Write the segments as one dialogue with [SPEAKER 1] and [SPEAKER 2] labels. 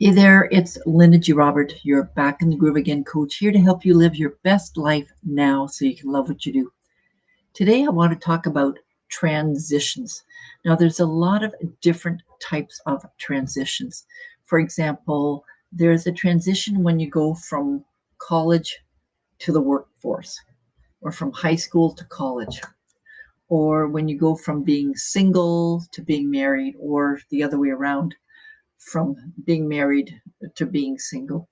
[SPEAKER 1] Hey there, it's Linda G. Robert, your Back in the Groove Again coach, here to help you live your best life now so you can love what you do. Today, I want to talk about transitions. Now, there's a lot of different types of transitions. For example, there's a transition when you go from college to the workforce, or from high school to college, or when you go from being single to being married, or the other way around, from being married to being single.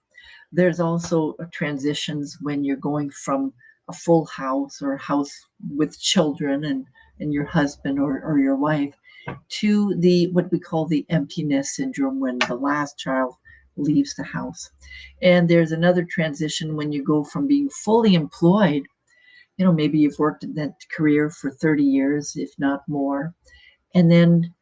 [SPEAKER 1] There's also transitions when you're going from a full house or a house with children and your husband or your wife to the what we call the emptiness syndrome when the last child leaves the house. And there's another transition when you go from being fully employed, maybe you've worked in that career for 30 years, if not more, and then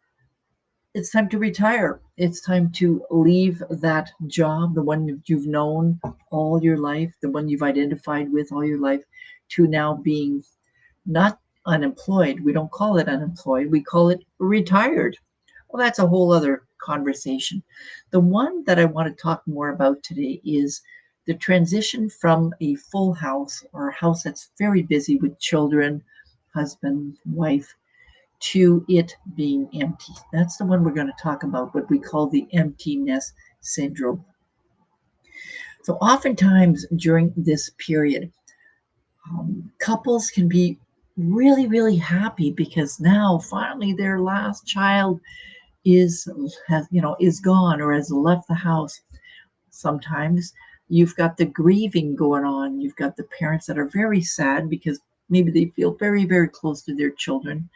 [SPEAKER 1] it's time to retire. It's time to leave that job, the one that you've known all your life, the one you've identified with all your life, to now being not unemployed. We don't call it unemployed, we call it retired. Well, that's a whole other conversation. The one that I want to talk more about today is the transition from a full house or a house that's very busy with children, husband, wife, to it being empty. That's the one we're going to talk about, what we call the emptiness syndrome. So, oftentimes during this period, couples can be really, really happy because now finally their last child is is gone or has left the house. Sometimes you've got the grieving going on. You've got the parents that are very sad because maybe they feel very, very close to their children.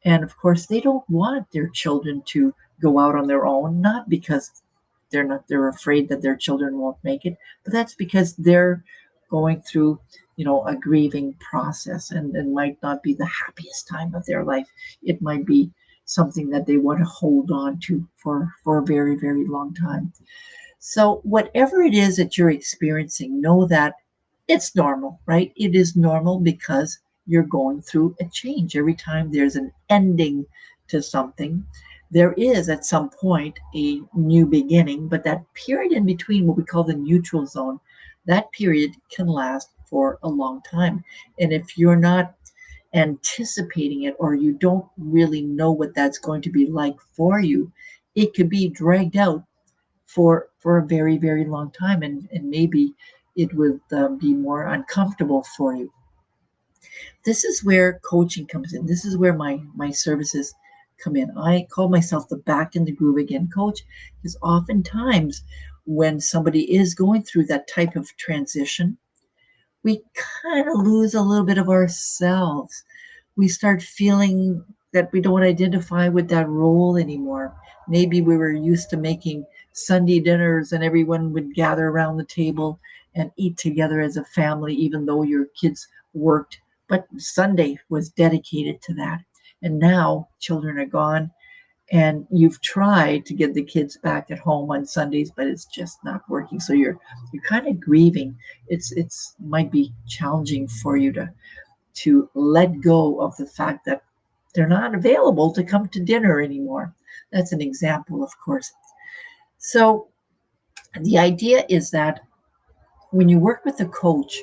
[SPEAKER 1] And of course, they don't want their children to go out on their own, not because they're afraid that their children won't make it, but that's because they're going through, a grieving process and it might not be the happiest time of their life. It might be something that they want to hold on to for a very, very long time. So whatever it is that you're experiencing, know that it's normal, right? It is normal because you're going through a change. Every time there's an ending to something, there is at some point a new beginning, but that period in between, what we call the neutral zone, that period can last for a long time. And if you're not anticipating it or you don't really know what that's going to be like for you, it could be dragged out for a very, very long time, and maybe it would be more uncomfortable for you. This is where coaching comes in. This is where my services come in. I call myself the Back in the Groove Again coach because oftentimes when somebody is going through that type of transition, we kind of lose a little bit of ourselves. We start feeling that we don't identify with that role anymore. Maybe we were used to making Sunday dinners and everyone would gather around the table and eat together as a family, even though your kids worked. But Sunday was dedicated to that. And now children are gone and you've tried to get the kids back at home on Sundays, but it's just not working. So you're kind of grieving. It's might be challenging for you to let go of the fact that they're not available to come to dinner anymore. That's an example, of course. So the idea is that when you work with a coach,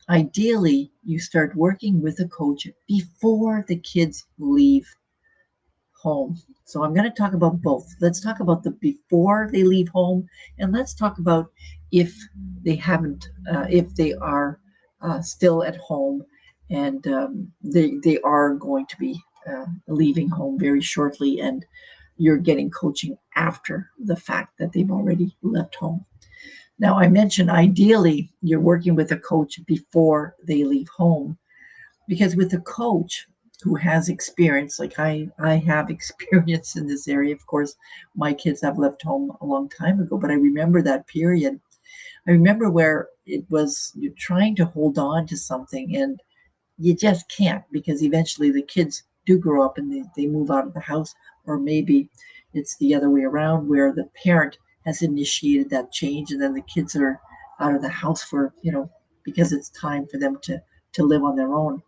[SPEAKER 1] ideally you start working with a coach before the kids leave home. So I'm going to talk about both. Let's talk about the before they leave home, and let's talk about if they haven't, if they are still at home, and they are going to be leaving home very shortly, and you're getting coaching after the fact that they've already left home. Now, I mentioned ideally you're working with a coach before they leave home because with a coach who has experience, like I have experience in this area. Of course, my kids have left home a long time ago, but I remember that period. I remember where it was you're trying to hold on to something and you just can't because eventually the kids do grow up and they move out of the house, or maybe it's the other way around where the parent has initiated that change and then the kids are out of the house for because it's time for them to live on their own.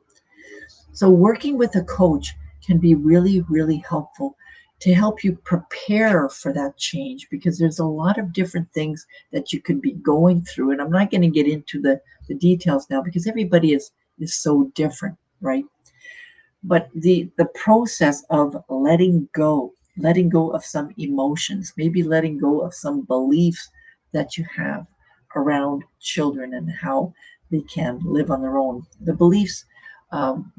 [SPEAKER 1] So, working with a coach can be really, really helpful to help you prepare for that change, because there's a lot of different things that you could be going through. And I'm not going to get into the details now because everybody is so different, right? But the process of letting go of some emotions, maybe letting go of some beliefs that you have around children and how they can live on their own. The beliefs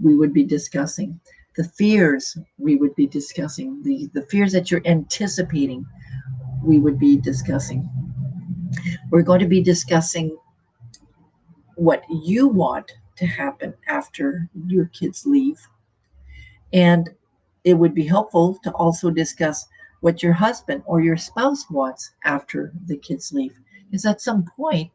[SPEAKER 1] we would be discussing, the fears we would be discussing, the fears that you're anticipating we would be discussing. We're going to be discussing what you want to happen after your kids leave. And it would be helpful to also discuss what your husband or your spouse wants after the kids leave. Because at some point,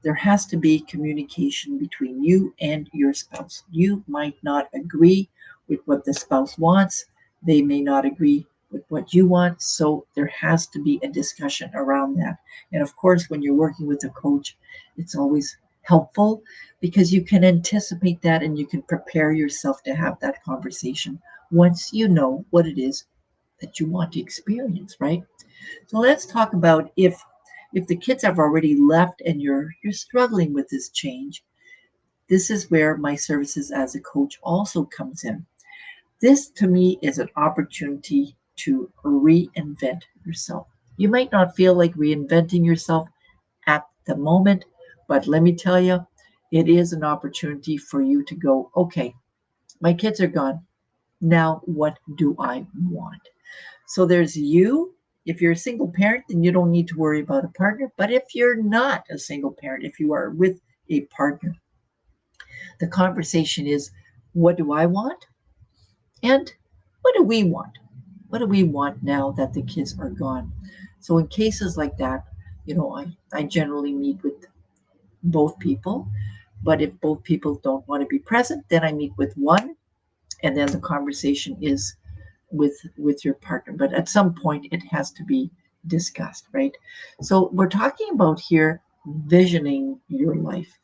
[SPEAKER 1] there has to be communication between you and your spouse. You might not agree with what the spouse wants, they may not agree with what you want. So there has to be a discussion around that. And of course, when you're working with a coach, it's always helpful because you can anticipate that and you can prepare yourself to have that conversation once you know what it is that you want to experience, right? So let's talk about if the kids have already left and you're struggling with this change. This is where my services as a coach also comes in. This to me is an opportunity to reinvent yourself. You might not feel like reinventing yourself at the moment, but let me tell you, it is an opportunity for you to go, okay, my kids are gone. Now, what do I want? So there's you. If you're a single parent, then you don't need to worry about a partner. But if you're not a single parent, if you are with a partner, the conversation is, what do I want? And what do we want? What do we want now that the kids are gone? So in cases like that, I generally meet with both people. But if both people don't want to be present, then I meet with one, and then the conversation is with your partner. But at some point it has to be discussed, right? So we're talking about here visioning your life,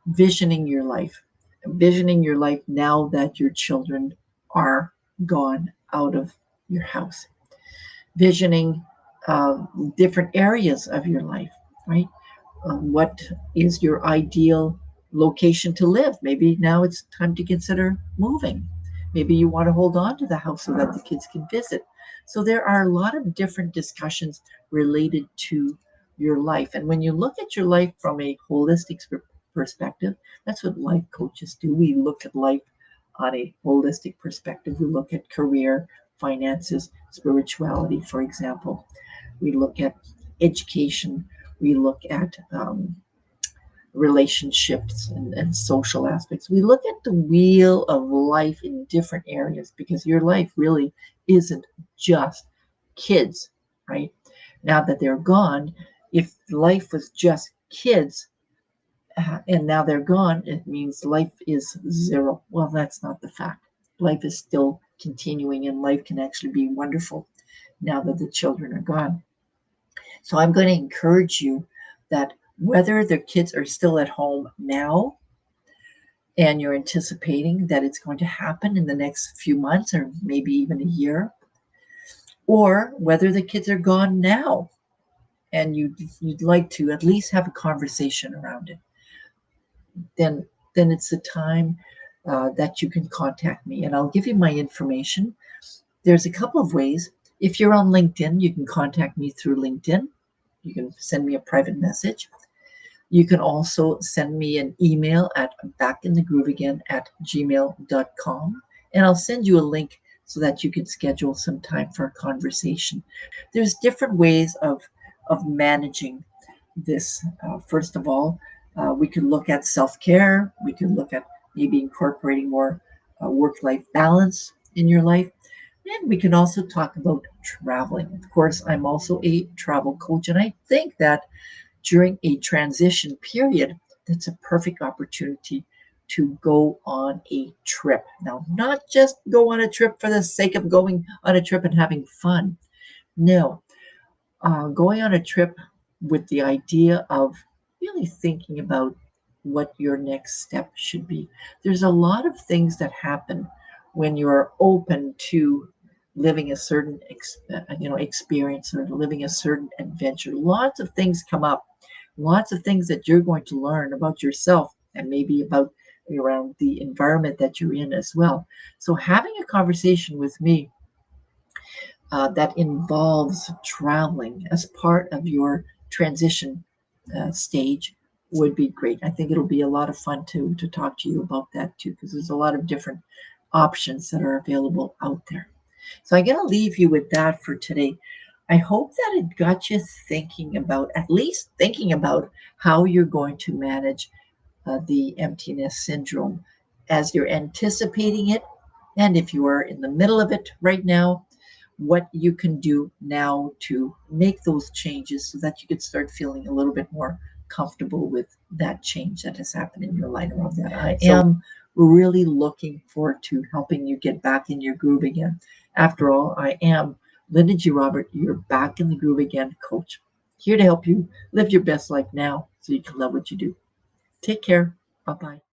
[SPEAKER 1] visioning your life, visioning your life now that your children are gone out of your house, visioning different areas of your life, right? What is your ideal location to live? Maybe now it's time to consider moving. Maybe you want to hold on to the house so that the kids can visit. So there are a lot of different discussions related to your life. And when you look at your life from a holistic perspective, that's what life coaches do. We look at life on a holistic perspective. We look at career, finances, spirituality, for example. We look at education. We look at relationships and social aspects. We look at the wheel of life in different areas because your life really isn't just kids, right? Now that they're gone, if life was just kids and now they're gone, it means life is zero. Well, that's not the fact. Life is still continuing and life can actually be wonderful now that the children are gone. So I'm going to encourage you that whether the kids are still at home now and you're anticipating that it's going to happen in the next few months or maybe even a year, or whether the kids are gone now and you'd like to at least have a conversation around it, then it's the time that you can contact me and I'll give you my information. There's a couple of ways. If you're on LinkedIn, you can contact me through LinkedIn. You can send me a private message. You can also send me an email at backinthegrooveagain@gmail.com, and I'll send you a link so that you can schedule some time for a conversation. There's different ways of managing this. First of all, we can look at self-care. We can look at maybe incorporating more work-life balance in your life. And we can also talk about traveling. Of course, I'm also a travel coach, and I think that during a transition period, that's a perfect opportunity to go on a trip. Now, not just go on a trip for the sake of going on a trip and having fun. No, going on a trip with the idea of really thinking about what your next step should be. There's a lot of things that happen when you're open to living a certain experience or living a certain adventure. Lots of things come up, lots of things that you're going to learn about yourself and maybe about around the environment that you're in as well. So having a conversation with me that involves traveling as part of your transition stage would be great. I think it'll be a lot of fun to talk to you about that too, because there's a lot of different options that are available out there. So I'm going to leave you with that for today. I hope that it got you thinking about, at least thinking about how you're going to manage the emptiness syndrome as you're anticipating it. And if you are in the middle of it right now, what you can do now to make those changes so that you can start feeling a little bit more comfortable with that change that has happened in your life around that. I am really looking forward to helping you get back in your groove again. After all, I am Linda G. Robert, your back in the groove again coach, here to help you live your best life now so you can love what you do. Take care. Bye bye.